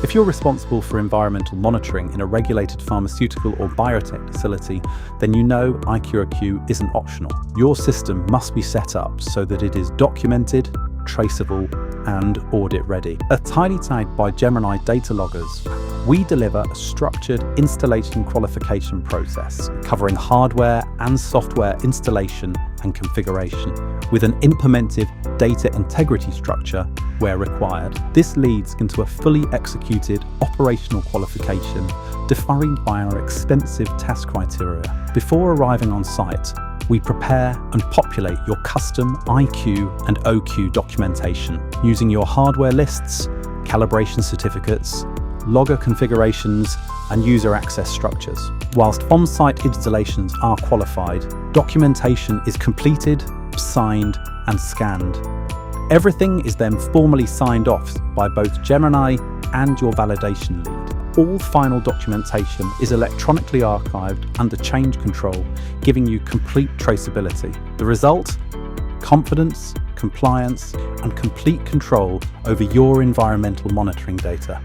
If you're responsible for environmental monitoring in a regulated pharmaceutical or biotech facility, then you know IQOQ isn't optional. Your system must be set up so that it is documented, traceable, and audit ready. At Tinytag by Gemini Data Loggers, we deliver a structured installation qualification process covering hardware and software installation and configuration with an implemented data integrity structure where required. This leads into a fully executed operational qualification defined by our extensive test criteria. Before arriving on site, we prepare and populate your custom IQ and OQ documentation using your hardware lists, calibration certificates, logger configurations, and user access structures. Whilst on-site installations are qualified, documentation is completed, signed, and scanned. Everything is then formally signed off by both Gemini and your validation lead. All final documentation is electronically archived under change control, giving you complete traceability. The result? Confidence, compliance, and complete control over your environmental monitoring data.